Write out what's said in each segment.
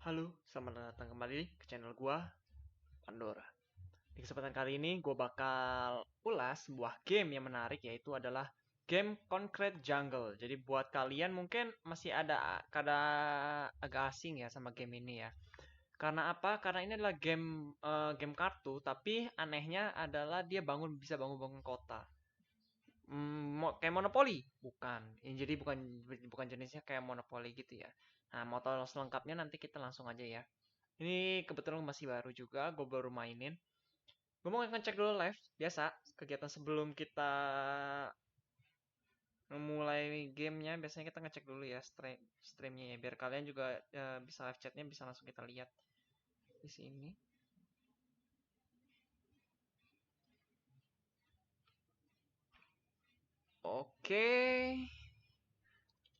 Halo, selamat datang kembali ke channel gua, Pandora. Di kesempatan kali ini gua bakal ulas sebuah game yang menarik, yaitu adalah game Concrete Jungle. Jadi buat kalian mungkin masih ada agak asing ya sama game ini ya. Karena apa? Karena ini adalah game kartu, tapi anehnya adalah dia bisa bangun kota. Kayak monopoli? Bukan. Jadi bukan jenisnya kayak monopoli gitu ya. Nah, mau tahu selengkapnya nanti kita langsung aja ya. Ini kebetulan masih baru juga, gue baru mainin. Gue mau ngecek dulu live, biasa kegiatan sebelum kita memulai gamenya. Biasanya kita ngecek dulu ya streamnya ya, biar kalian juga bisa live chatnya bisa langsung kita lihat di sini. Oke,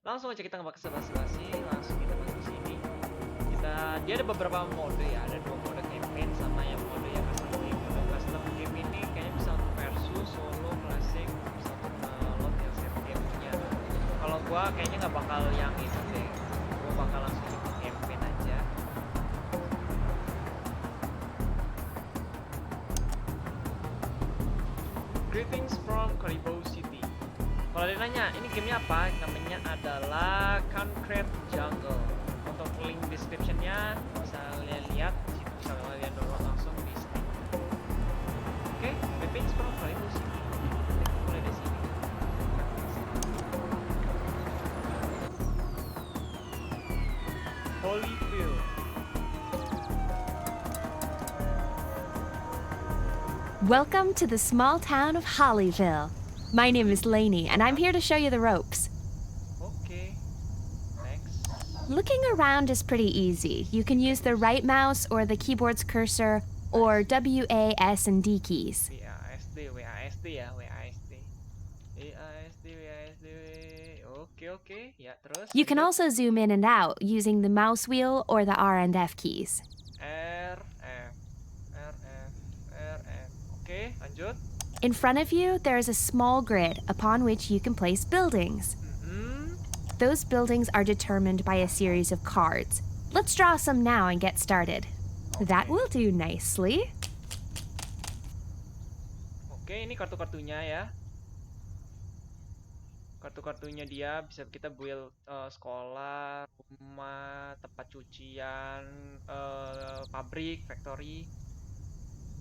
langsung aja kita ngebahas basa-basi, langsung kita masuk ke sini. Dia ada beberapa mode ya, ada dua mode campaign sama yang mode yang custom game. Mode custom game ini kayaknya bisa untuk versus, solo, classic, bisa untuk load yang save gamenya. Kalau gua kayaknya nggak bakal yang itu deh, gua bakal langsung ikut campaign aja. Greetings from Kartu City. Kalau dia nanya, ini gamenya apa? Namanya adalah Concrete Jungle. Untuk link descriptionnya bisa kalian lihat, situ bisa kalian download langsung di Steam. Oke, greetings from Kartu City. Kita mulai dari sini. Holyfield. Welcome to the small town of Hollyville. My name is Lainey, and I'm here to show you the ropes. Okay, next. Looking around is pretty easy. You can use the right mouse or the keyboard's cursor, or W, A, S, and D keys. WASD ya, WASD. Oke, ya terus. You can also zoom in and out using the mouse wheel or the R and F keys. R, F. Oke, lanjut. In front of you, there is a small grid upon which you can place buildings. Those buildings are determined by a series of cards. Let's draw some now and get started. That will do nicely. Oke, ini kartu-kartunya ya. Kartu-kartunya dia bisa kita build sekolah, rumah, tempat cucian, pabrik, factory.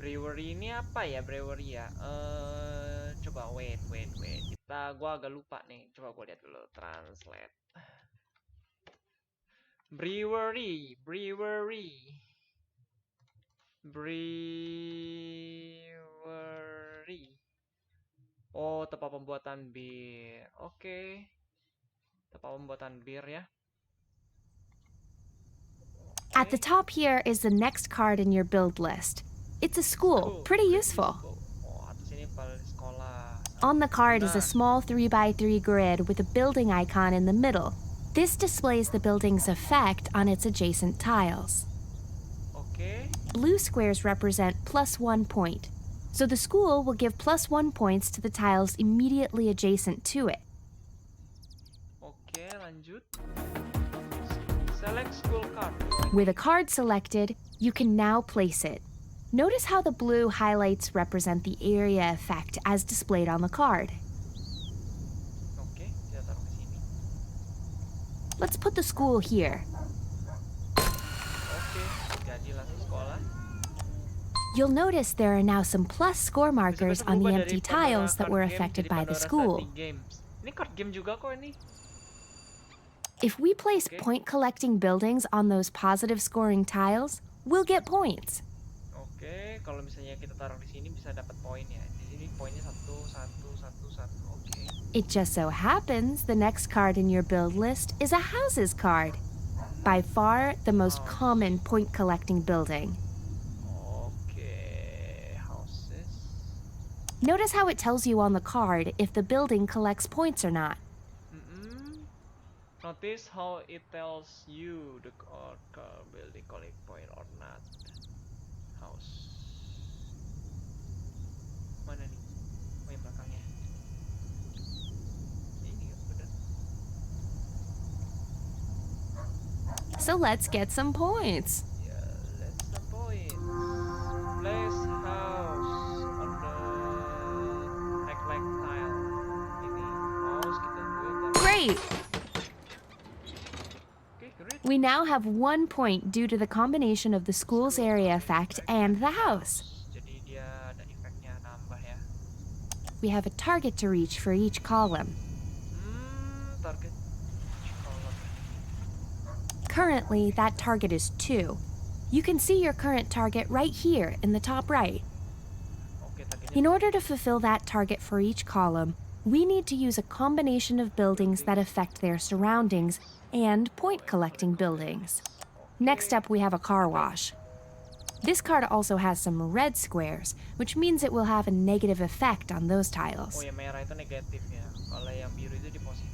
Brewery ini apa ya? Brewery ya. Coba wait. Gua agak lupa nih. Coba gua lihat dulu. Translate. Brewery. Oh, tempat pembuatan bir. Oke. Tempat pembuatan bir ya. At the top here is the next card in your build list. It's a school, pretty useful. Oh, atas ini sekolah. On the card is a small 3x3 grid with a building icon in the middle. This displays the building's effect on its adjacent tiles. Okay. Blue squares represent +1 point, so the school will give +1 points to the tiles immediately adjacent to it. Oke, lanjut. Select school card. With a card selected, you can now place it. Notice how the blue highlights represent the area effect as displayed on the card. Oke, kita taruh ke sini. Let's put the school here. Oke, jadi langsung sekolah. You'll notice there are now some plus score markers on the empty tiles that were affected by the school. Ini card game juga kok ini. If we place point collecting buildings on those positive scoring tiles, we'll get points. Oke, kalau misalnya kita taruh di sini bisa dapat poin ya. Di sini poinnya 1. Oke. It just so happens the next card in your build list is a houses card. By far the most common point collecting building. Oke, houses. Notice how it tells you on the card if the building collects points or not. Notice how it tells you the building collect point or not. House. Mana nih? Oh, yang belakangnya. Ini ya, bener. So let's get some points. Ya, let's the point. Place house on the highlight tile. Ini mouse kita buat. Great! Okay, great. We now have 1 point due to the combination of the school's area effect and the house. Jadi dia ada efeknya nambah ya. We have a target to reach for each column. Target column. Currently, that target is 2. You can see your current target right here in the top right. Okay, targetnya In order to fulfill that target for each column, we need to use a combination of buildings that affect their surroundings and point-collecting buildings. Next up, we have a car wash. This card also has some red squares, which means it will have a negative effect on those Oh, tiles. yang merah itu negatif ya. Kalau yang biru itu di positif.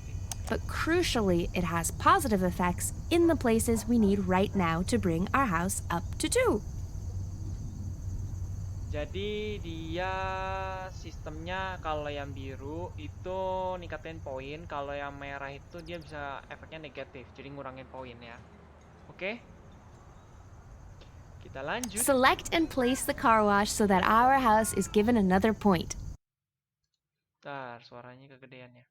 But crucially, it has positive effects in the places we need right now to bring our house up to 2. Jadi dia sistemnya kalau yang biru itu ningkatin poin, kalau yang merah itu dia bisa efeknya negatif, jadi ngurangin poin ya. Oke. Kita lanjut. Select and place the car wash so that our house is given another point. Bentar, suaranya kegedean ya.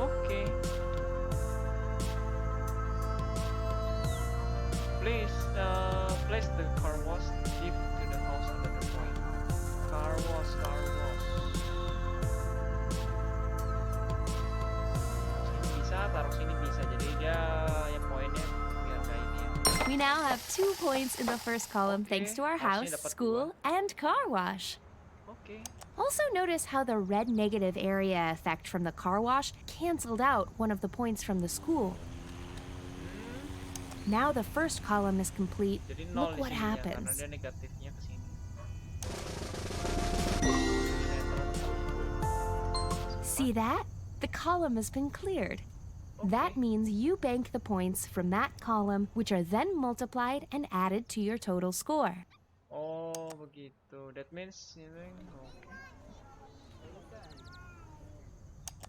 Oke. Place the car wash deep to the house under the point. Car wash. Sini bisa, taruh sini bisa. Jadi dia yang poinnya biar kayak ini ya. We now have 2 points in the first column thanks to our house, Harusnya dapat school, and car wash. Oke. Also notice how the red negative area effect from the car wash canceled out one of the points from the school. Now the first column is complete. Jadi 0 Look what di sini ya, karena happens. dia negatifnya ke sini. See that? The column has been cleared. That means you bank the points from that column, which are then multiplied and added to your total score. Oh, begitu. That means okay.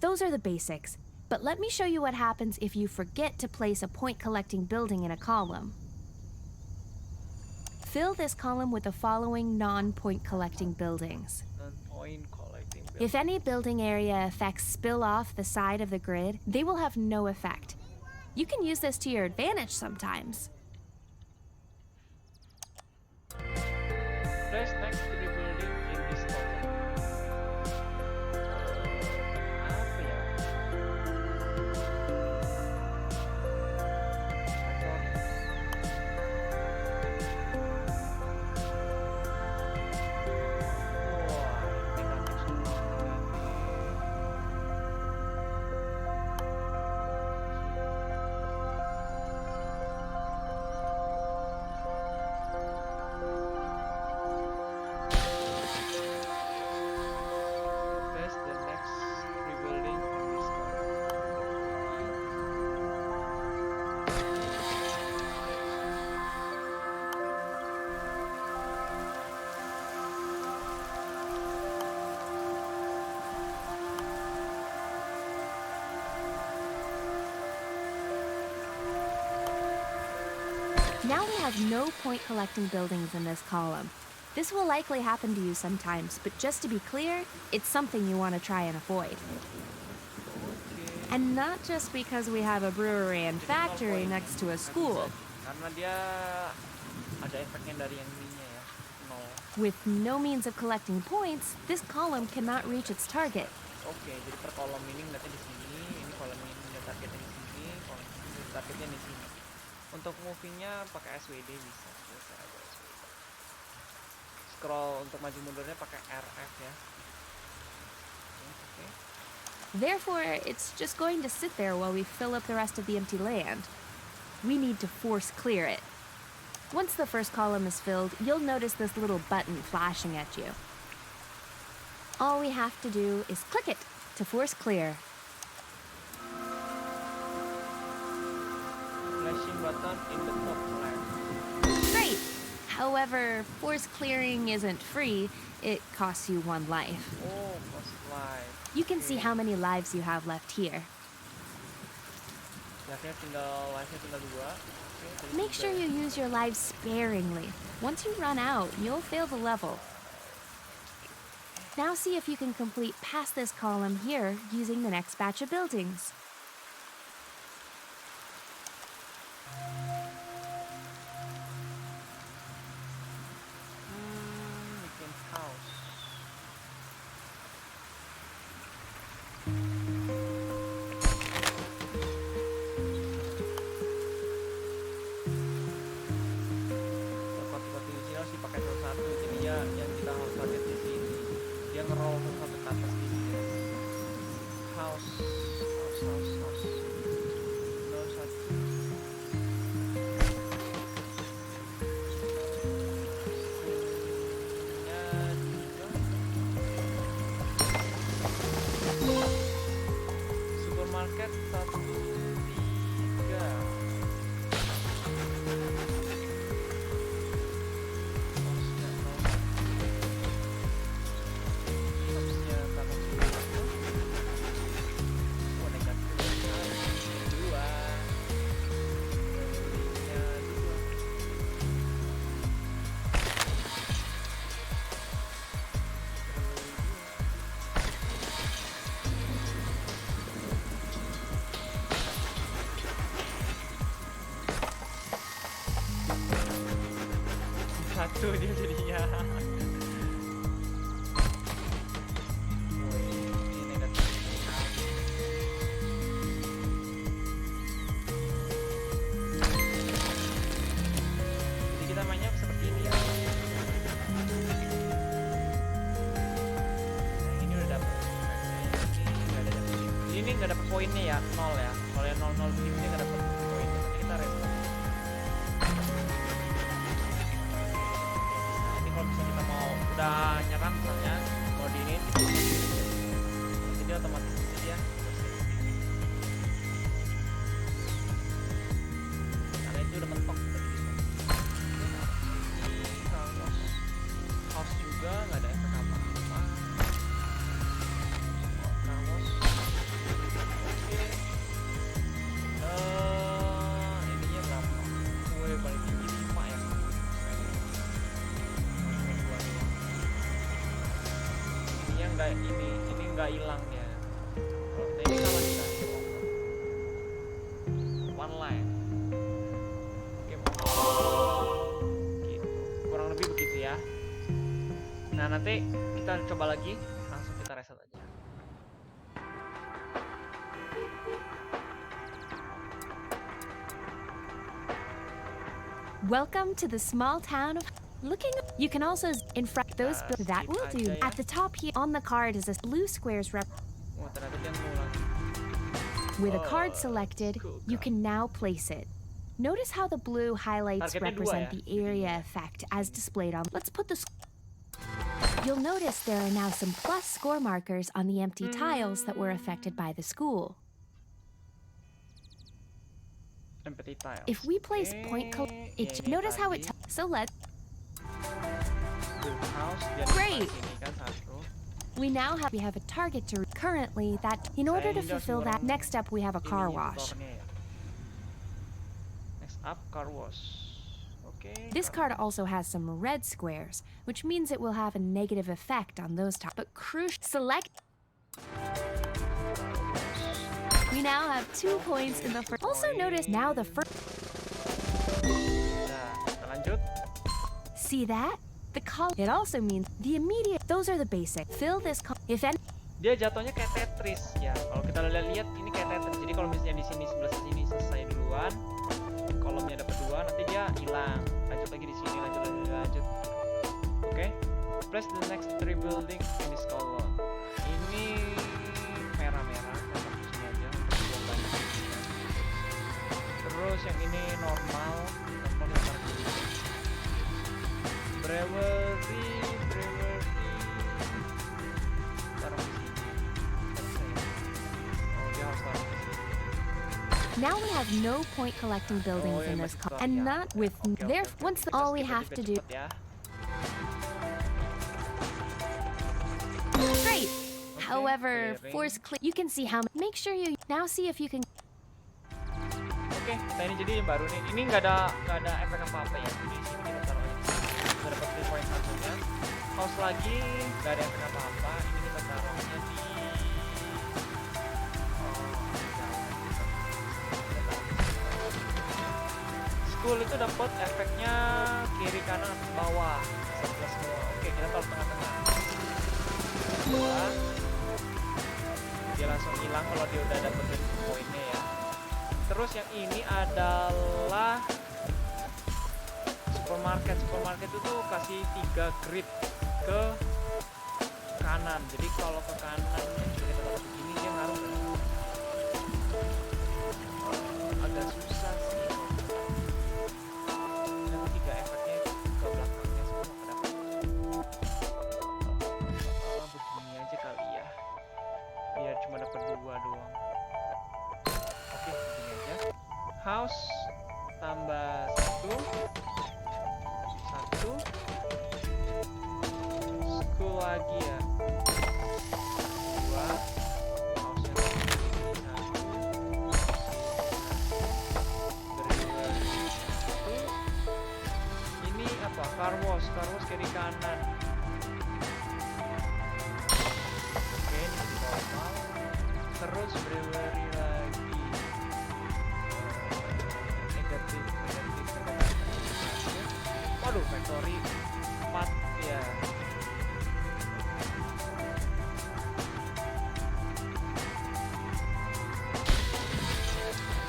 Those are the basics, but let me show you what happens if you forget to place a point-collecting building in a column. Fill this column with the following non-point collecting buildings. Non-point collecting building. If any building area effects spill off the side of the grid, they will have no effect. You can use this to your advantage sometimes. Place next to the building in this column. Apa ya? Place the next rebuilding on this Now we have no point collecting buildings in this column. This will likely happen to you sometimes, but just to be clear, it's something you want to try and avoid. And not just because we have a brewery and factory next to a school. Karena dia ada efeknya dari yang ininya ya. 0. With no means of collecting points, this column cannot reach its target. Oke, jadi per kolom ini nanti di sini, ini kolom ini targetnya di sini, kolom ini targetnya di sini. Untuk movingnya pakai SWD bisa. Biasa ada SWD. Scroll untuk maju mundurnya pakai RF ya. Oke. Therefore, it's just going to sit there while we fill up the rest of the empty land. We need to force clear it. Once the first column is filled, you'll notice this little button flashing at you. All we have to do is click it to force clear. Flashing button in the top left. Great! However, force clearing isn't free. It costs you 1 life. Oh, cost life. You can see how many lives you have left here. Live-nya tinggal 2. Make sure you use your lives sparingly. Once you run out, you'll fail the level. Now see if you can complete past this column here using the next batch of buildings. Bikin house. Kot-kot di sini harus dipakai satu-satu. Jadi ya yang kita harus target di sini. Dia nge-roll satu ke atas di sini. House. Nol satu. Supermarket 1, 3. Harusnya tambah 10. Oh, negatif 2. Belinya 2. 1 dia jadinya. Ini negatif. Jadi kita mainnya seperti ini ya. Ini udah dapet. Ini nggak dapet poinnya ya, 0 ya. Kalau yang 0 begini dia nggak dapet poin. Nanti kita restart. Kalau misalnya kita mau udah nyerang misalnya mau diinin jadi otomatis dia karena itu udah mentok tadi gitu. House juga nggak ada efek apa-apa. House oke. Ininya berapa? Gue paling tinggi 5 ya. Ini nggak hilang ya. Kalau ini sama kita one line. Oke, gitu. Kurang lebih begitu ya. Nah nanti kita coba lagi, langsung kita reset aja. Welcome to the small town of... Looking, you can also in front those that will do. At the top here on the card is a blue squares Oh, ternyata dia ngulang. with a card selected. You can now place it. Notice how the blue highlights Targetnya 2 represent ya? the area effect as displayed on. Let's put the. You'll notice there are now some plus score markers on the empty tiles that were affected by the school. Empty tiles. If we place point it notice how it so let's House, Great. Ini kan 1. we have a target to currently that in order to fulfill that next up we have a car wash. Next up car wash. Okay. This card also has some red squares, which means it will have a negative effect on those top. But crucial select. We now have 2 points in the first. Also notice now the first. Nah, kita lanjut. See that? The column. It also means the immediate. Those are the basic. Fill this if any. Dia jatuhnya kayak Tetris ya. Kalau kita lihat ini kayak Tetris. Jadi kalau misalnya di sini sebelah sini selesai duluan, kolomnya dapat 2, nanti dia hilang. Lanjut lagi di sini, lanjut. Oke. Press the next 3 building in this column. Ini merah-merah, di sini aja. Terus yang ini normal yang taruh dulu. Brewery. Taruh di sini. Oh, dia harus taruh di sini. Now we have no point collecting buildings in this and not with there. Once all we have to do. Ya. Great. However, force click. You can see how. Make sure you now see if you can. Oke, kita ini jadi yang baru nih. Ini nggak ada efek apa-apa ya. Jadi di sini kita taruh aja. Kita dapat 3 poin satunya. House lagi nggak ada efek apa-apa. Ini kita taruhnya di school itu dapat efeknya kiri kanan atas bawah. Sebelah semua. Oke, kita taruh tengah-tengah. Dia langsung hilang kalau dia udah dapetin poinnya ya. Terus yang ini adalah supermarket. Supermarket itu tuh kasih 3 grid ke kanan. Jadi kalau ke kanan kita taruh begini dia ngaruh kan? Agak susah sih. Yang 3 efeknya ke belakangnya semua kenapa? Begini aja kali ya. Biar cuma dapat 2 doang. Oke, begini aja. House tambah 1. School lagi ya. 2. House-nya lagi 1. Ini apa? Car wash kiri kanan. Oke, ini jadi normal. Terus brewery lagi. Negatif. Waduh, factory 4 ya.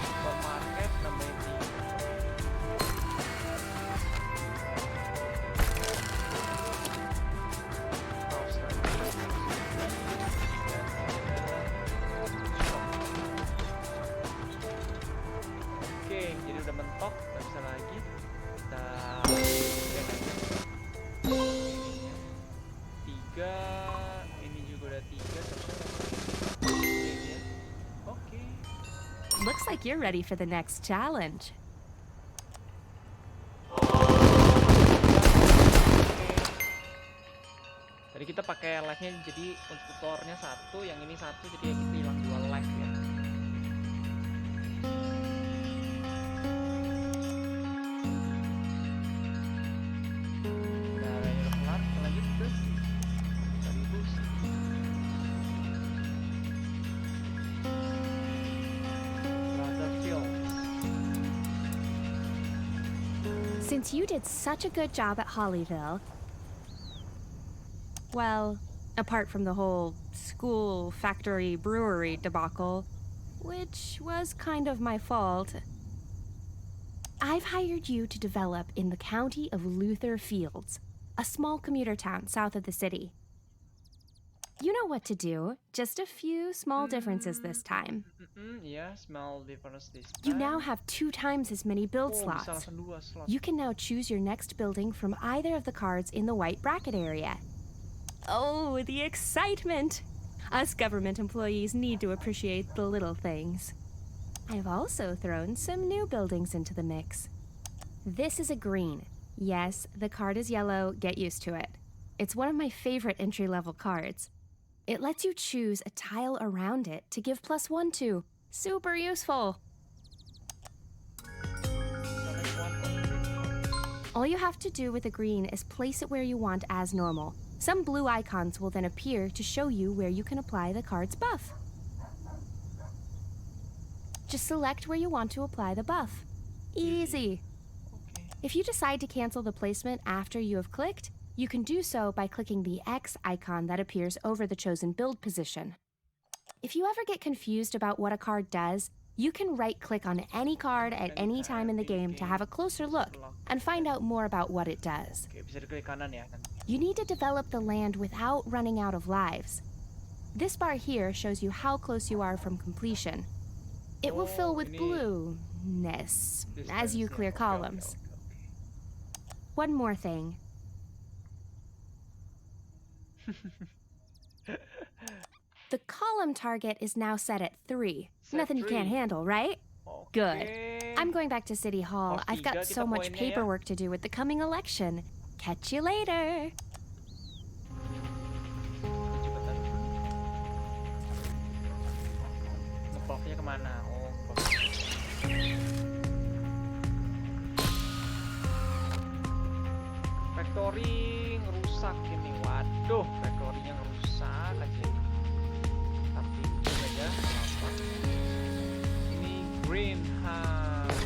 Supermarket nambahin 3. House lagi. Oke, jadi udah mentok, nggak bisa lagi. Kita ininya 3, ini juga udah 3, oke. Looks like you're ready for the next challenge. Tadi kita pakai lag-nya jadi untuk tutornya 1, yang ini 1, jadi kita hilang 2 lag ya. Since you did such a good job at Hollyville, well, apart from the whole school, factory, brewery debacle, which was kind of my fault, I've hired you to develop in the county of Luther Fields, a small commuter town south of the city. You know what to do, just a few small differences this time. Yeah, small difference this time. You now have 2 times as many build slots. You can now choose your next building from either of the cards in the white bracket area. Oh, the excitement! Us government employees need to appreciate the little things. I've also thrown some new buildings into the mix. This is a green. Yes, the card is yellow, get used to it. It's one of my favorite entry-level cards. It lets you choose a tile around it to give +1 to. Super useful! All you have to do with the green is place it where you want as normal. Some blue icons will then appear to show you where you can apply the card's buff. Just select where you want to apply the buff. Easy. Okay. If you decide to cancel the placement after you have clicked, you can do so by clicking the X icon that appears over the chosen build position. If you ever get confused about what a card does, you can right-click on any card at any time in the game to have a closer look and find out more about what it does. Oke, bisa diklik kanan ya. You need to develop the land without running out of lives. This bar here shows you how close you are from completion. It will fill with blueness as you clear columns. One more thing. The column target is now set at 3. Set Nothing you can't 3. handle, right? Oke. Good. I'm going back to City Hall. Harus I've got 3 so kita much poinnya ya. paperwork to do with the coming election. Catch you later. Cepetan. Ngebuffnya kemana? Oh, ngebuff. Factory ngerusak ini. Waduh, factory-nya ngerusak aja ini. Tapi itu aja apa? Ini greenhouse.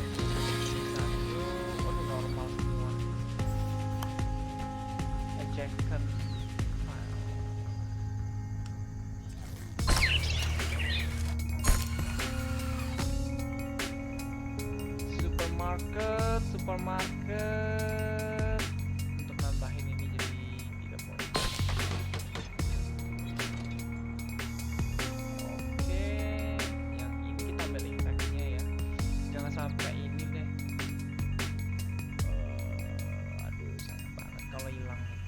Satu, waduh normal semua. Ejected file. Supermarket. Untuk nambahin ini jadi 3 poin. Oke, yang ini kita ambil effect-nya ya. Jangan sampai ini deh. Aduh, sayang banget kalau hilang nih.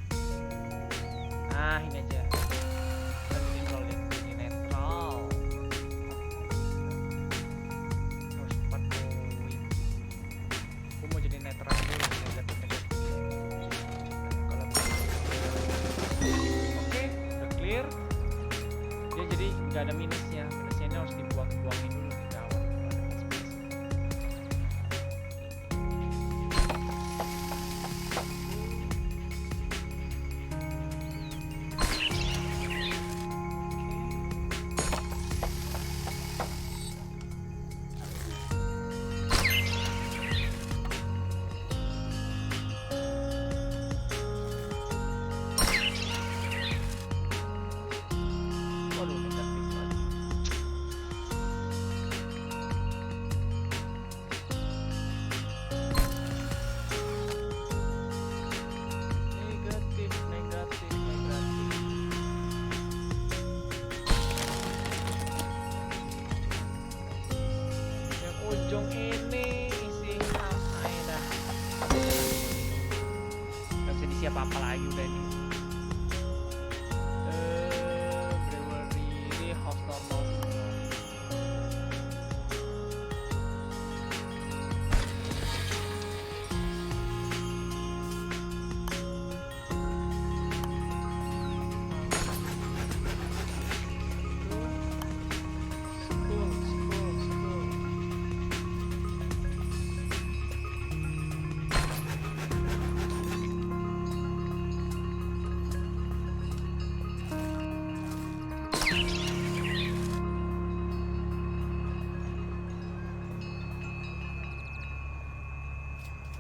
Nah, ini aja. Kita bikin kalau ini netral. Harus 4 poin. Gue mau jadi netral dulu, negatif. Kalau oke, udah clear. Dia jadi nggak ada minusnya. Minusnya ini harus dibuangin dulu nih, gawat. Kalau ada minus. Waduh, negatif lagi. Negatif. Yang ujung ini isi apa ya dah. Gak bisa diisi apa-apa lagi udah nih. Brewery ini house normal semua. School.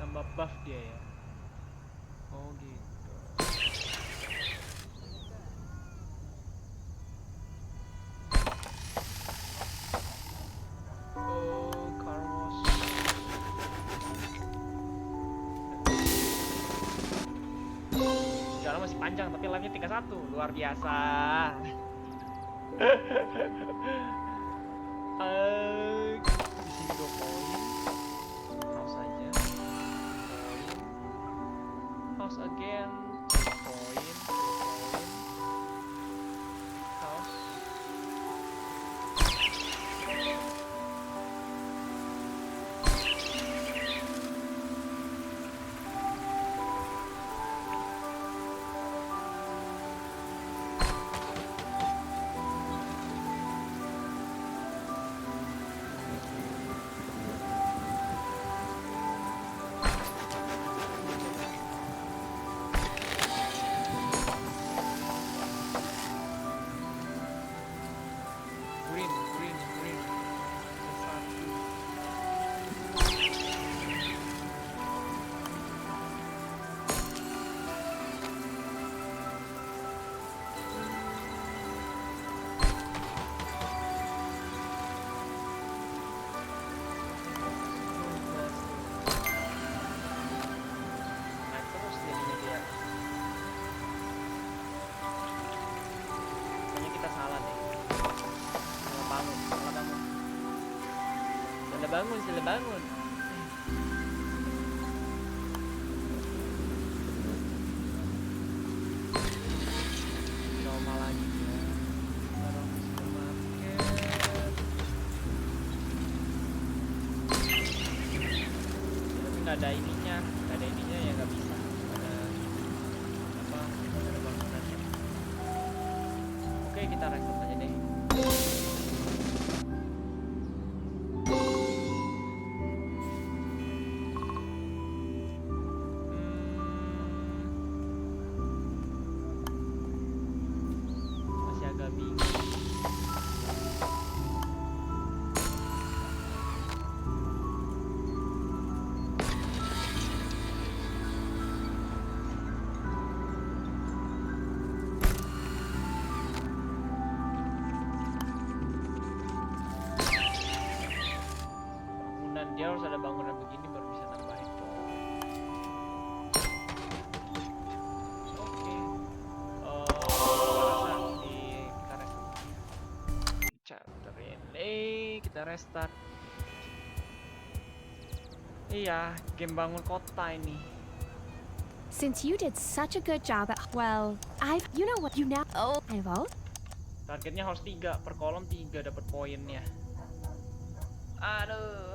Tambah buff dia ya. Oh gitu. Oh, car wash. Jalan masih panjang tapi live-nya 31. Luar biasa. Di sini 2 poin. House aja. Poin. House again. 2 poin. House. Sila bangun. ada ininya, nggak ada ininya ya nggak bisa. Ada apa? Ada bangunannya. Oke, kita random aja deh. Masih agak bingung. Dia harus ada bangunan begini baru bisa nambahin pohon. Oke. Rasa kita restart. Chapter ini kita restart. Iya, game bangun kota ini. Since you did such a good job at, well, you know what, you now, I vote? Targetnya harus 3 per kolom 3 dapat poinnya. Aduh.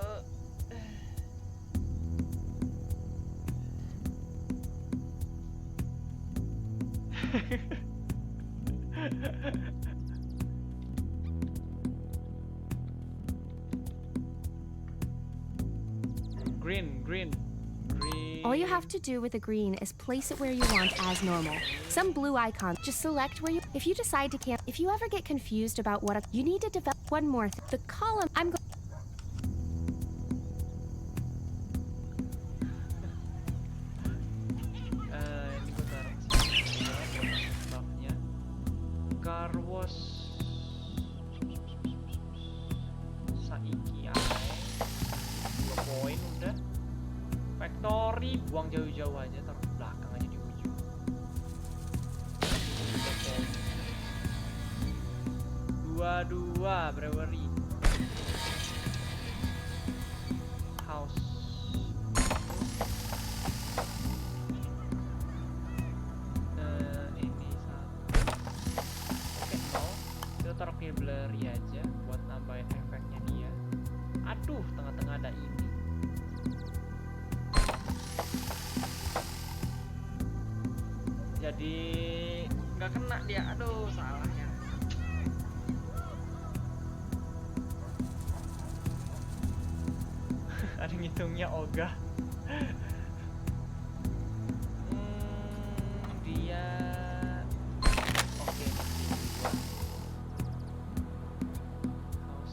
Green. All you have to do with the green is place it where you want as normal. Some blue icon, just select where you, if you decide to camp, if you ever get confused about what, you need to develop one more, the column, I'm going. Ini gue taruh buffnya. Car wash saiki aja 2 poin udah. Factory buang jauh-jauh aja, taruh di belakang aja di ujung. 22 brewery. House. Ini satu. Oke, nol. Kita taruh blurry aja buat nambahin efeknya dia. Aduh, tengah-tengah ada ini. Jadi nggak kena dia, aduh salah ya. Ada ngitungnya ogah. Dia oke.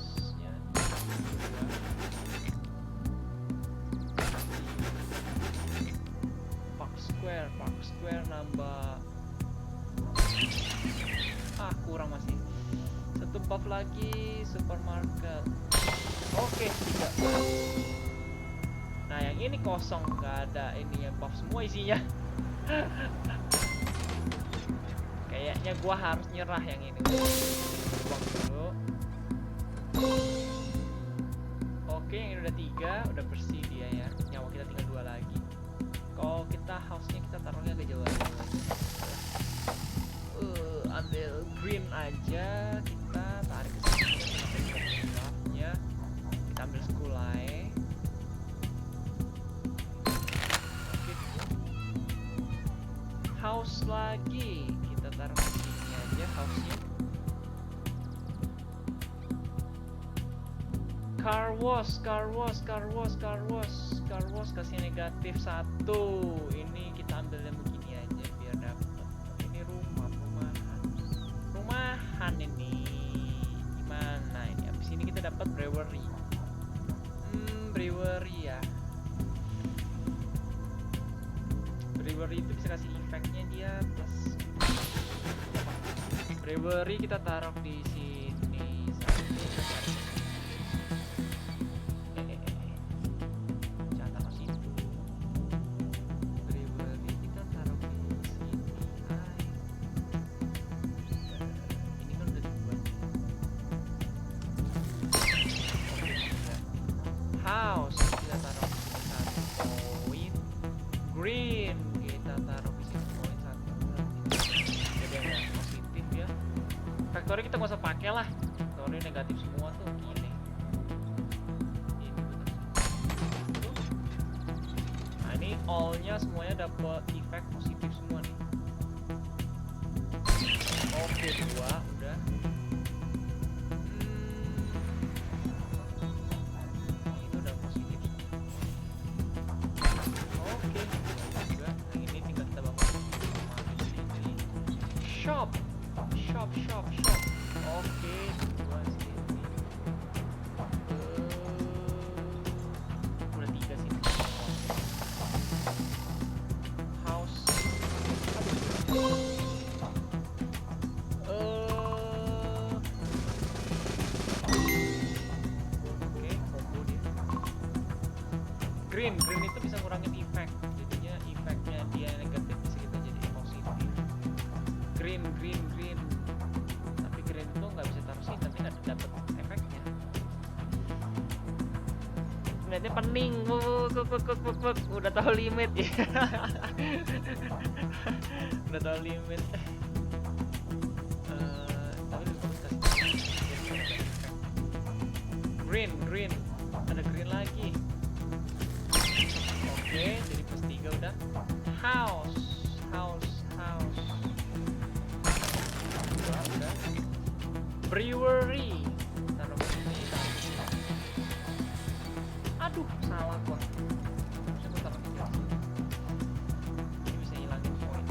House-nya Park Square nambah. Kurang masih. Satu buff lagi, supermarket. Oke, 3. Nah, yang ini kosong, nggak ada ini yang buff semua isinya. Kayaknya gua harus nyerah yang ini. Buang dulu. Oke, yang ini udah 3, udah bersih dia ya. Nyawa kita tinggal 2 lagi. Kalau kita house-nya kita taruhnya agak jauh aja. Ambil green aja, kita tarik ke sini. Buffnya kita ambil skulai. Oke. House lagi, kita taruh ke sini aja house-nya. Car wash kasih negatif 1. Ini kita ambil yang begini aja biar dapat. Ini rumahan ini. Gimana ini? Abis ini kita dapat brewery. Brewery ya. Brewery itu bisa kasih efeknya dia plus. Brewery kita taruh di sini. House kita taruh 1 poin. Green kita taruh di sini poin 1. Jadi yang positif ya. Factory kita nggak usah pakai lah. Factory negatif semua tuh gini. Ini betul. all-nya semuanya dapat efek positif semua nih. Oke, 2 udah. Itu udah positif. Oke, juga. Nah, ini tinggal kita bangun di sini. Shop. Oke, 2 sini. Udah 3 sini. House. Green itu bisa ngurangin efek, jadinya efeknya dia negatif bisa kita jadi positif. Green tapi green itu nggak bisa taruh sini, nanti nggak dapet efeknya. Nanti pening, udah tahu limit ya. Udah tahu limit. Tapi green ada green lagi. Oke, jadi plus 3 udah. House. Udah. Brewery. Taruh sini. Aduh, salah gua. Harusnya gua taruh di sini. Ini bisa hilangin poin.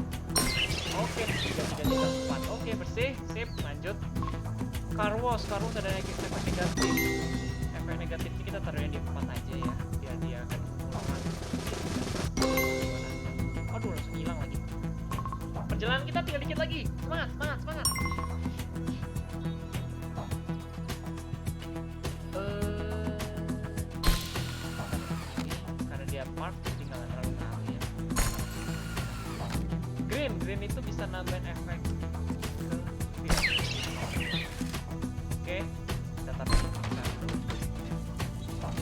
Oke, 3, 4. Oke, bersih. Sip, lanjut. Car wash ada efek negatif. Efek negatifnya kita taruh yang di 4 aja ya. Biar dia kan aduh, langsung hilang lagi. Perjalanan kita tinggal dikit lagi. Semangat. Karena dia park jadi nggak terlalu ngaruh ya. Green itu bisa nambahin efek ke oke, kita taruh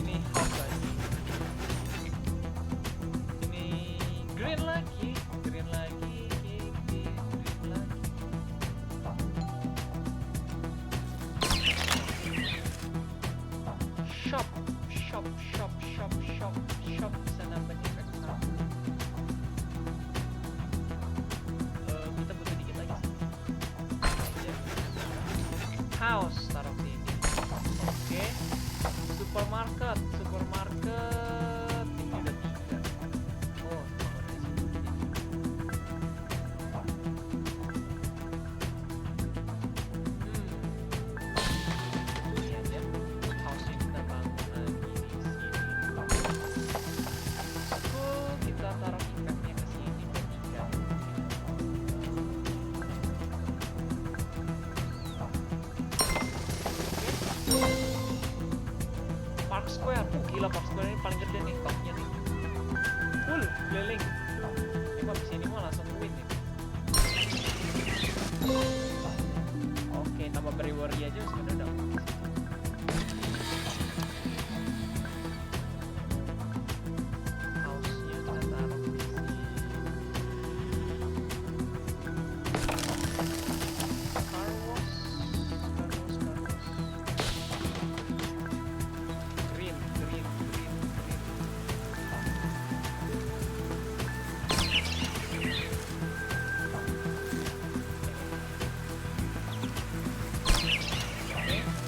ini house lagi. Green lagi. Shop bisa nambah efek. Kita butuh dikit lagi sih. House taruh sini. Oke. Supermarket. Ini udah 3. Oh, ini aja. House yang kita bangun lagi di sini. Kita taruh efeknya ke sini bertiga. Park Square, gila Park Square ini paling gede nih topnya nih. Full keliling. Ini habis ini mau langsung win nih. Oke, tambah brewery aja sebenarnya udah. House-nya kita taruh di sini. Car wash. Green.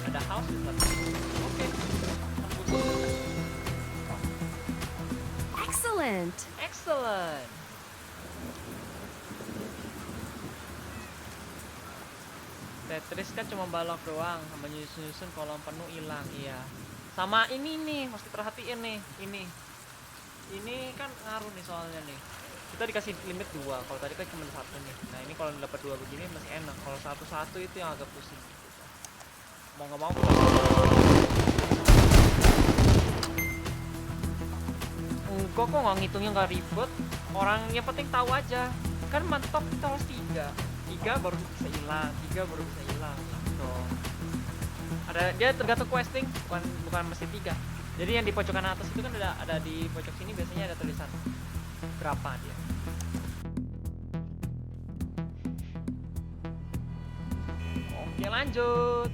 Ada house di sana. Oke. Excellent! Tetris kan cuma balok doang, sama nyusun kolom penuh hilang, iya. Sama ini nih, mesti perhatiin nih, ini kan ngaruh nih soalnya nih. Kita dikasih limit 2, kalau tadi kan cuma 1 nih. Nah ini kalau dapat 2 begini masih enak, kalau 1-1 itu yang agak pusing. Mau nggak mau. Enggak kok, nggak ngitungnya nggak ribet. Orang yang penting tahu aja. Kan mantap kita harus 3 baru bisa hilang, 3 baru bisa hilang. Gitu. Ada dia tergantung questing, bukan mesti 3. Jadi yang di pojokan atas itu kan ada di pojok sini biasanya ada tulisan berapa dia. Oke, lanjut.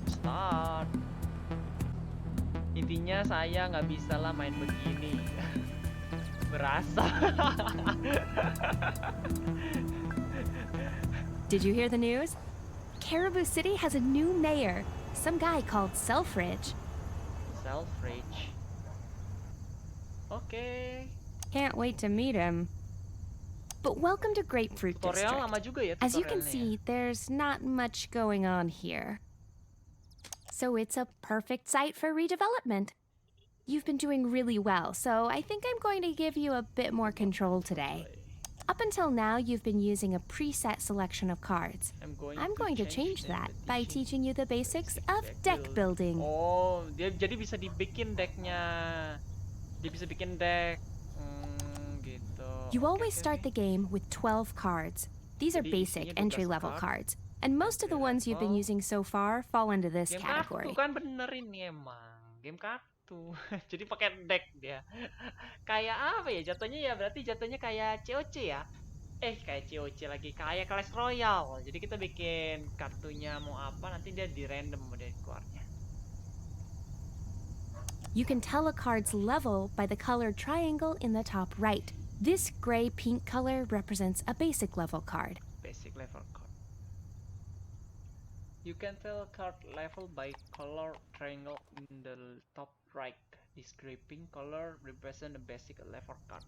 Start. Intinya saya nggak bisa lah main begini. Berasa. Did you hear the news? Caribou City has a new mayor, some guy called Selfridge. Selfridge. Okay. Can't wait to meet him. But welcome to Grapefruit Tutorial lama District. juga ya As you can tutorialnya. see, there's not much going on here. So it's a perfect site for redevelopment. You've been doing really well, so I think I'm going to give you a bit more control today. Up until now, you've been using a preset selection of cards. I'm going to change that by teaching you the basics of deck building. Oh, dia jadi bisa dibikin decknya. Dia bisa bikin deck. Gitu. You always start the game with 12 cards. These are Jadi basic isinya 12 entry-level card. cards, and most of the ones you've been using so far fall into this Game category. kartu kan bener ini emang. Game kartu. Jadi pakai deck dia. Kayak apa ya jatuhnya ya? Berarti jatuhnya kayak COC ya? Kayak COC lagi. Kayak Clash Royale. Jadi kita bikin kartunya mau apa, nanti dia di random dari keluarnya. You can tell a card's level by the colored triangle in the top right. This gray-pink color represents a basic level card. Basic level card. You can tell a card level by color triangle in the top right. This gray pink color represents a basic level card.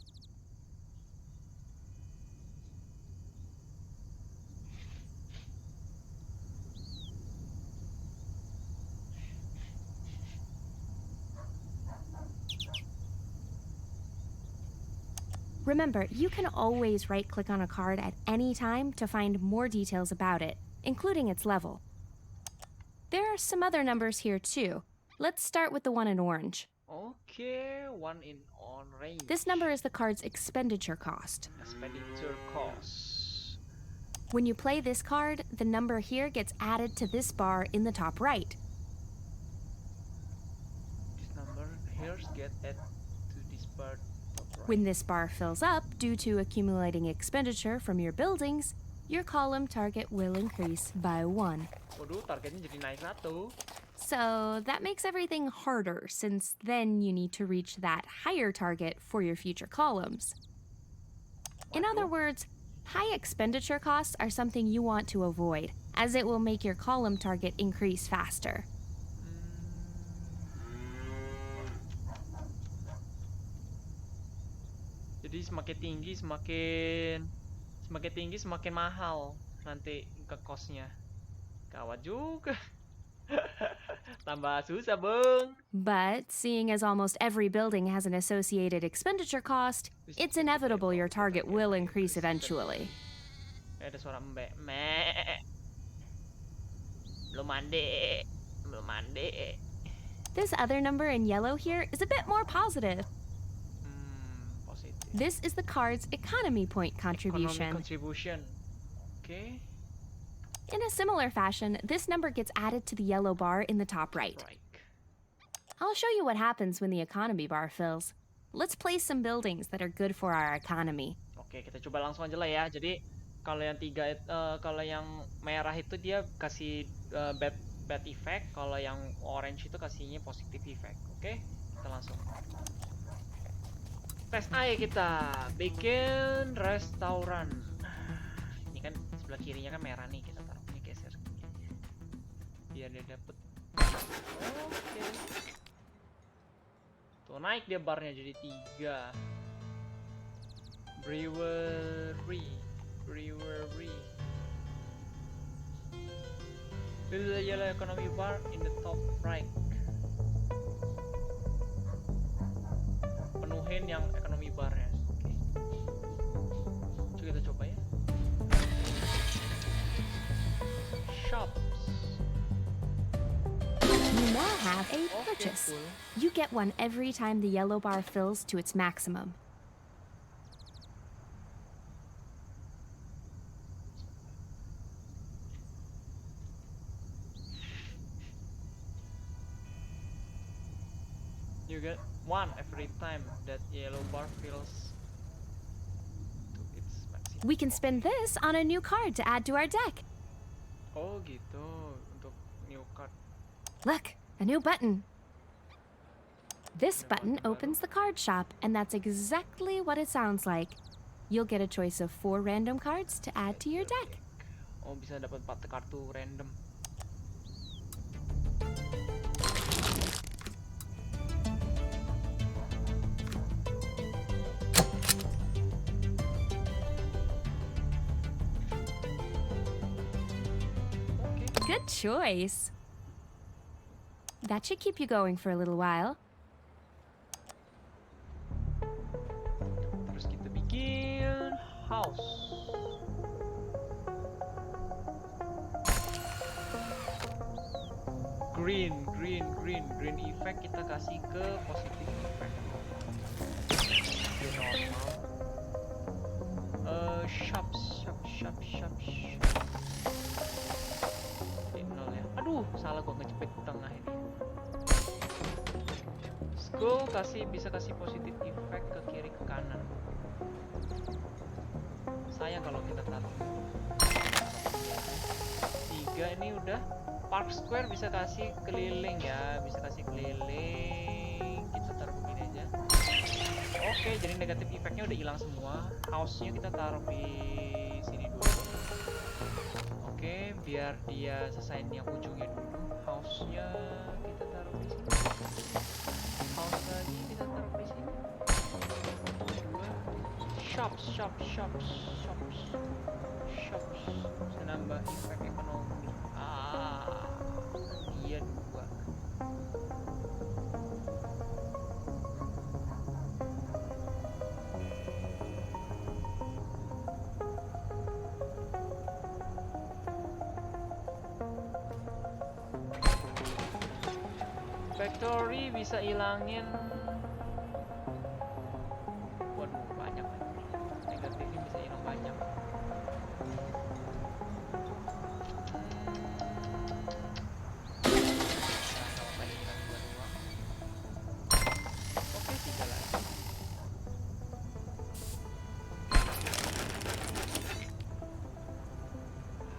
Remember, you can always right-click on a card at any time to find more details about it, including its level. There are some other numbers here too. Let's start with the one in orange. Okay, one in orange. This number is the card's expenditure cost. Expenditure cost. When you play this card, the number here gets added to this bar in the top right. This number here get added to this bar top right. When this bar fills up due to accumulating expenditure from your buildings, your column target will increase by 1. Waduh, targetnya jadi naik 1. So that makes everything harder, since then you need to reach that higher target for your future columns. In other words, high expenditure costs are something you want to avoid, as it will make your column target increase faster. Jadi semakin tinggi semakin mahal nanti ke costnya. Gawat juga. Tambah susah, Bang. But seeing as almost every building has an associated expenditure cost, it's inevitable your target will increase eventually. Ada suara mbek. Belum mandi. This other number in yellow here is a bit more positive. Positive. This is the card's economy point contribution. Economic contribution. Okay. In a similar fashion, this number gets added to the yellow bar in the top right. I'll show you what happens when the economy bar fills. Let's place some buildings that are good for our economy. Oke, kita coba langsung aja lah ya. Jadi kalau yang kalau yang merah itu dia kasih bad effect, kalau yang orange itu kasihnya positive effect. Oke, kita langsung tes aja kita bikin restoran. Ini kan sebelah kirinya kan merah nih, kita taruh ini geser biar dia dapet. Oke. Tuh naik dia barnya jadi 3. Brewery. Build the yellow economy bar in the top right. Penuhin yang economy barnya. Oke. Coba kita coba ya. Shops. You now have a purchase. Cool. You get one every time the yellow bar fills to its maximum. You get one every time that yellow bar fills to its maximum. We can spend this on a new card to add to our deck. Oh gitu, untuk new card. Look, a new button. This button opens the card shop, and that's exactly what it sounds like. You'll get a choice of 4 random cards to add to your deck. Oh, bisa dapat 4 kartu random. Good choice. That should keep you going for a little while. Terus kita bikin house. Green effect kita kasih ke positive effect. Normal. Shops. Nol ya. Aduh, salah gua ngejepit tengah ini. School bisa kasih positive effect ke kiri ke kanan. Sayang kalau kita taruh 3 ini udah. Park Square bisa kasih keliling ya, bisa kasih keliling. Kita taruh begini aja. Oke, jadi negatif efeknya udah hilang semua. House-nya kita taruh di sini dulu. Oke, biar dia selesai yang ujungnya dulu. House-nya kita taruh di sini. House lagi kita taruh di sini. Shops. Bisa nambah efek ekonomi. Iya 2. Factory bisa ilangin. Waduh, banyak lagi. Negatifnya bisa hilang banyak. Oke, 3 lagi.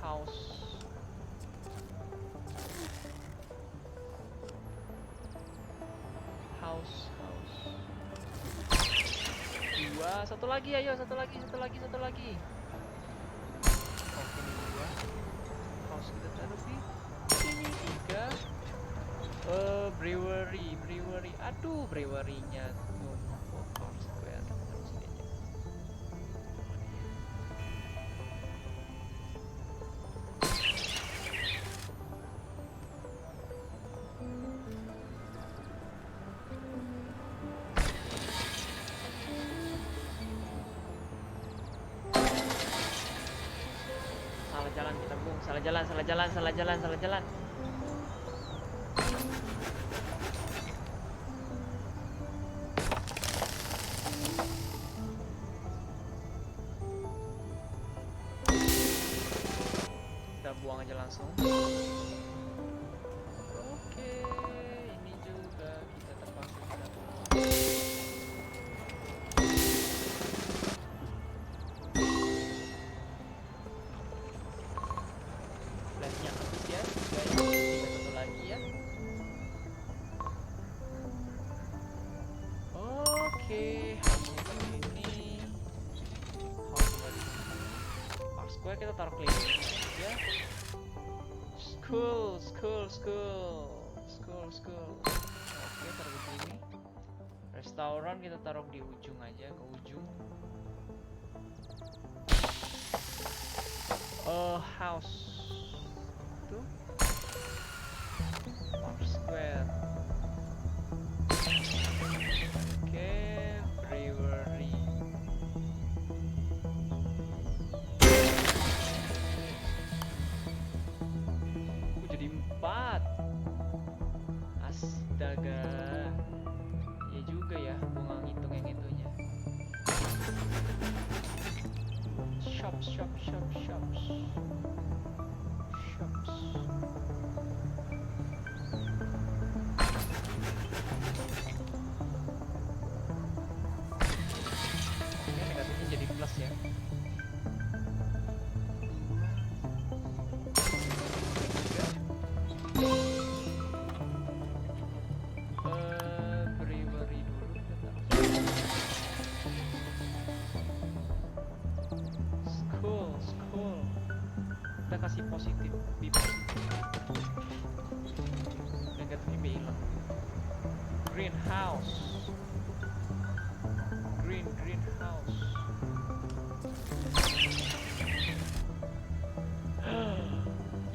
House. Dua, satu lagi, ayo, satu lagi. Oke, ini 2. House kita taruh di sini. 3. Brewery. Aduh, brewery-nya numpuk. Park Square. Taruh sini aja. Salah jalan kita, Bung. Salah jalan. Kita buang aja langsung. Oke, ini juga kita terpaksa flashnya habis ya. Guys, kita satu lagi ya. Oke, harusnya ini. Park Square kita taruh keliling ya. School. Oke, taruh begini. Restoran kita taruh di ujung aja, ke ujung. House. Tuh. Park Square. Oke, brewery. Jadi 4. Astaga. Ya juga ya, gua nggak ngitung yang itunya. Shops. Oke, negatifnya jadi plus ya. Brewery. kita kasih positif B positif, negatif B hilang. Greenhouse, greenhouse.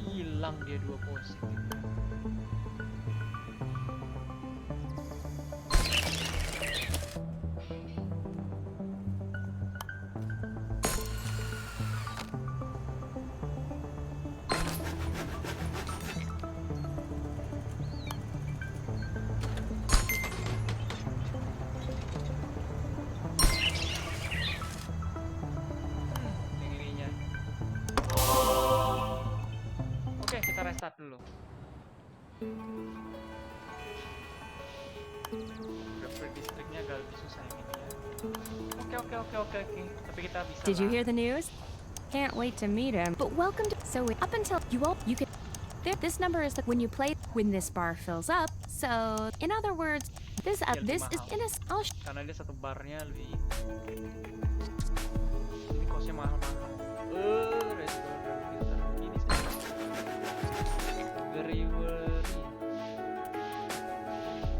Hilang dia 2 positif. Restart dulu. Graphic districtnya agak lebih susah yang ini ya. Oke. Tapi kita bisa. Did you hear the news? Can't wait to meet him. But welcome to. So up until you can. This number is when you play when this bar fills up. So in other words, this is in a. Karena dia satu barnya lebih. Jadi kosnya mahal-mahal. Brewery.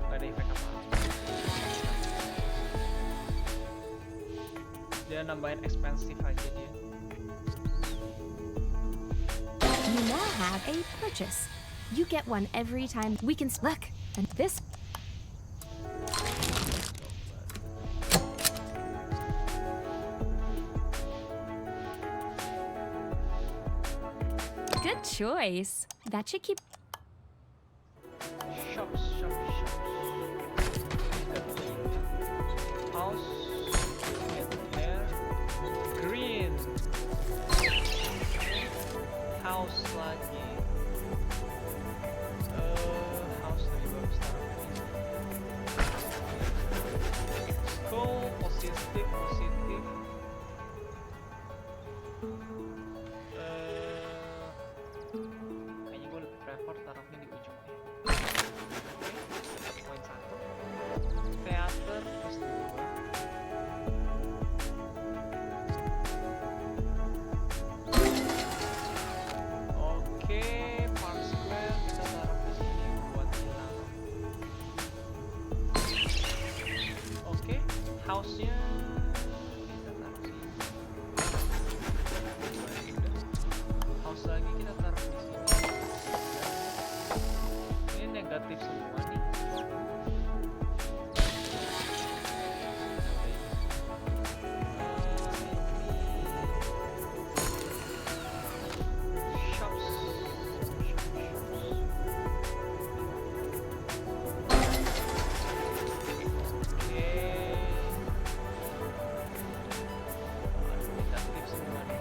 Gak ada efek apa-apa. Dia nambahin expensive aja dia. You now have a purchase. You get one every time we can look. And this. Good choice. That should keep. Shops. House. Air. Green. House lagi. House lagi bagus taruh. School positif. Kayaknya gue lebih prefer taruhnya di ujungnya. Oke, poin 1. Teater plus 2. Oke, Park Square kita taruh di sini buat hilang. Oke, house-nya kita taruh sini. House lagi kita taruh di sini. Ini negatif semua nih. Shops. Oke. Negatif semua nih.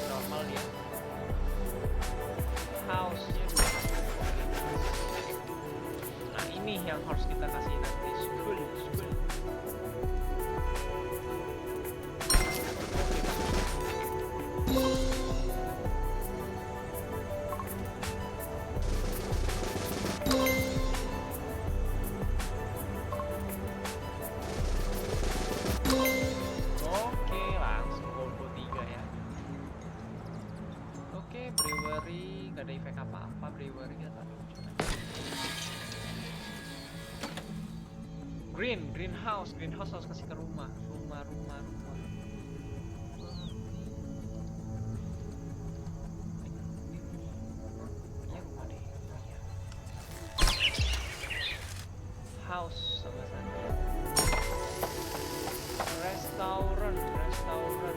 Normal dia. House-nya nah ini yang harus kita kasih nanti. School. Oke, langsung combo 3 ya. Oke, brewery gak ada efek apa-apa. Brewery kita taruh di ujung aja. Greenhouse harus kasih ke rumah. Ya rumah deh. House sama saja. Restoran. Anjir.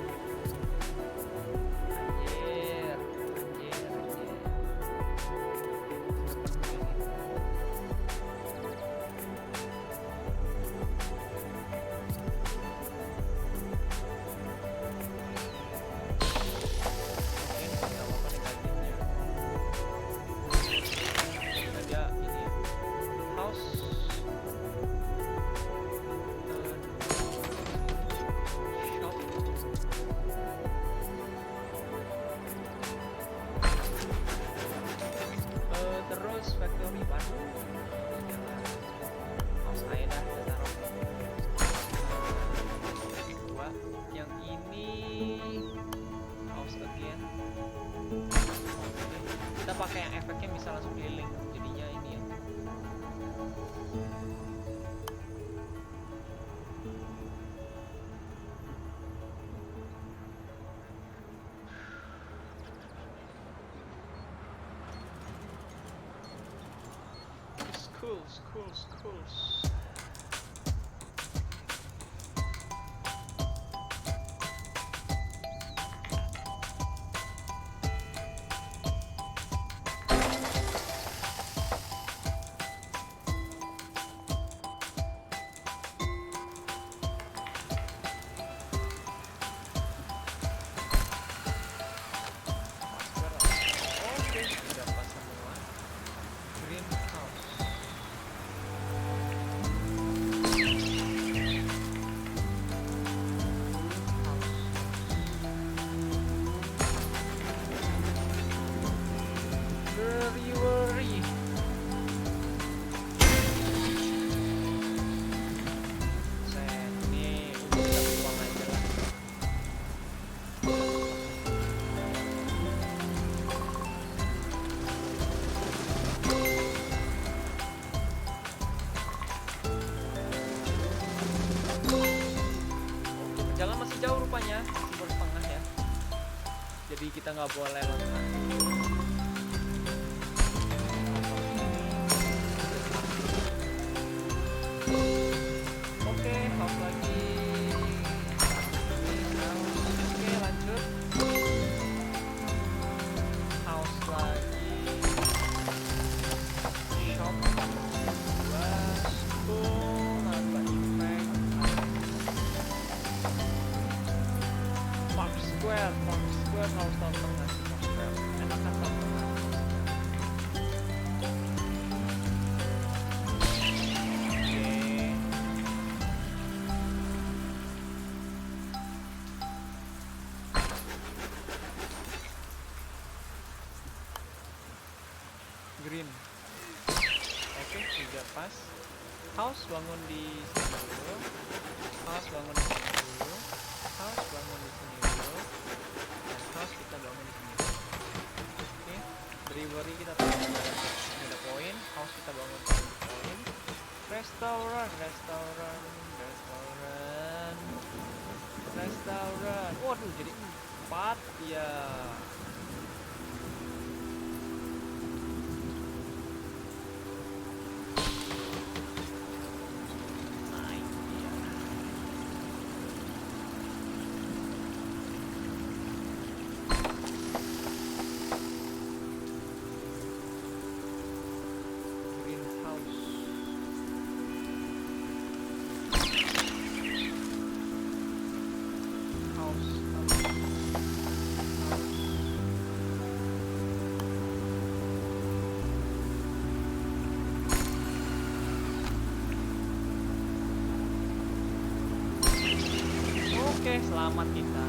pakai yang efeknya bisa langsung keliling, jadinya ini ya. Schools. Oke, sudah pas semua. Greenhouse. Brewery. Set, ini udah buang aja lah. Jalan masih jauh rupanya, masih baru setengah ya. Jadi kita nggak boleh lengah. Oke, house lagi. Oke, lanjut. House lagi. Shop. School, nambah effect. Park Square harus tahun tengah sih. Park Square enakan tahun tengah. Green. Oke, juga pas. House bangun di sini dulu. House bangun di sini dulu. House bangun di sini dulu. Dan house kita bangun di sini dulu. Oke, brewery kita bangun di ada poin. House kita bangun di poin. Restoran. Waduh, jadi 4 ya. Oke, selamat kita.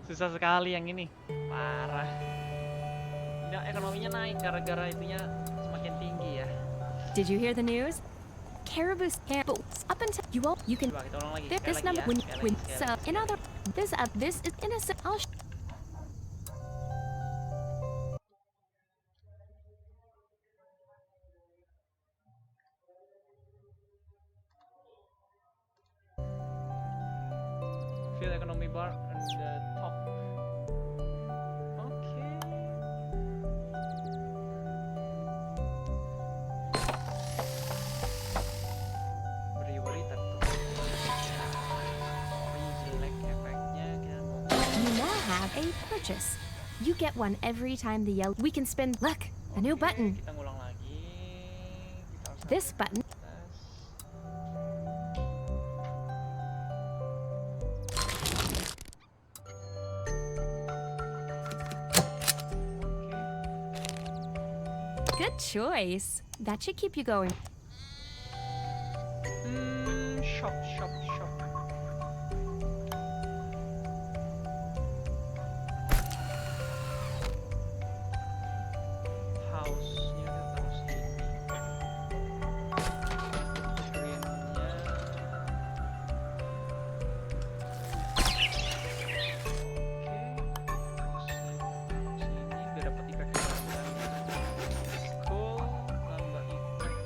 Susah sekali yang ini, parah. Ekonominya naik gara-gara itunya semakin tinggi ya. Did you hear the news? caribou's hair, but up until you can. Coba kita ulang lagi. This Sekali number lagi ya. when Sekali so lagi. in other this is innocent. Fill economy bar on the top. Okay. Beri tattoo. Jelek efeknya kita mau. You now have a purchase. You get one every time the yellow. We can spin. Look, a new button. Kita ngulang lagi. Kita harus This button. Good choice. That should keep you going. Shop. House-nya kita taruh sini. Screen-nya. Sini biar dapat efek scroll, tambah efek 2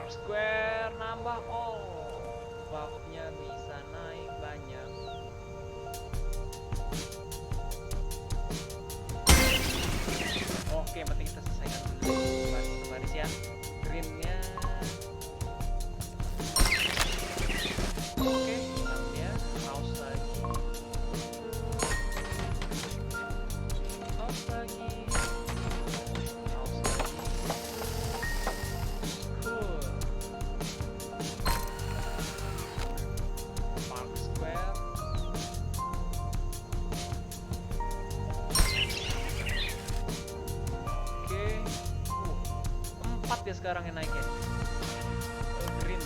Park Square nambah. Oh, buffnya bisa naik banyak. Oke, yang penting kita selesaikan dulu baris ya. Greennya. Oke, ya, house lagi. House lagi. House lagi. Cool. Park Square. Oke. 4 ya sekarang yang naiknya. Green.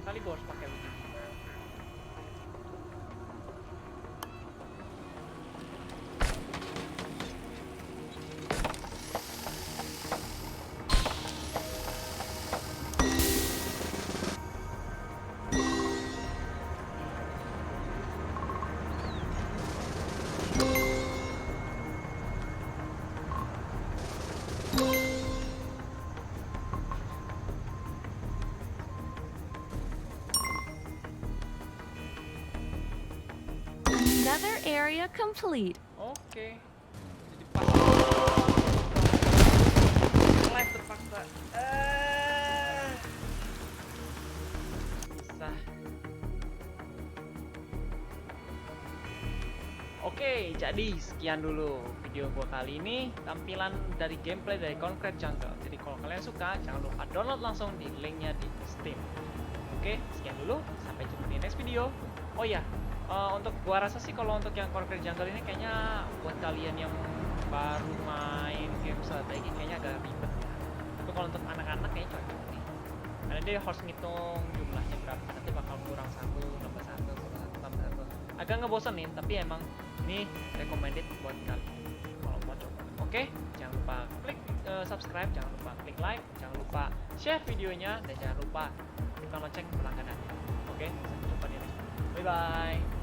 Kali bos pakai begini. Another area complete. Oke. Jadi pas. Live terpaksa. Susah. Oke, jadi sekian dulu video gua kali ini, tampilan dari gameplay dari Concrete Jungle. Jadi kalau kalian suka, jangan lupa download langsung di linknya di Steam. Oke, sekian dulu, sampai jumpa di next video. Oh ya, untuk gua rasa sih kalau untuk yang Concrete Jungle ini kayaknya buat kalian yang baru main game strategi kayaknya agak ribet ya. Tapi kalau untuk anak-anak kayaknya cocok nih. Karena dia harus ngitung jumlahnya berapa, nanti bakal kurang satu, nambah satu, tambah satu. Agak ngebosenin, tapi emang ini recommended buat kalian kalau mau coba. Oke, jangan lupa klik subscribe, jangan lupa klik like, jangan lupa share videonya, dan jangan lupa tekan lonceng berlangganan. Oke, sampai jumpa di next video. Bye bye.